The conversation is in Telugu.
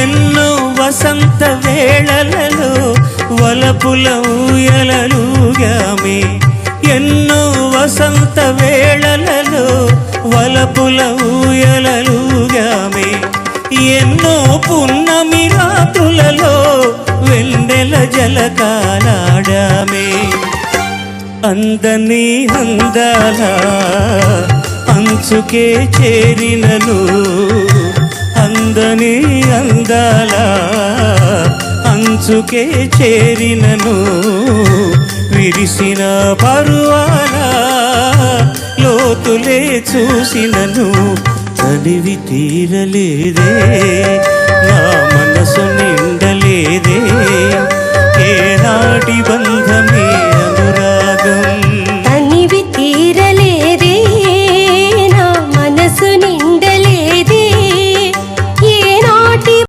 ఎన్నో వసంత వేళలలో వలపుల ఊయలలుగామే, ఎన్నో వసంత వేళలలో వలపుల ఊయలలుగామే, ఎన్నో పున్నమి రాత్రులలో వెన్నెల జలకాలాడామే. అందని అందాల అంచుకే చేరినను, అందని అందాల అంచుకే చేరినను, విరిసిన పరువాల లోతులే చూసినను, తనివి తీరలేదే నా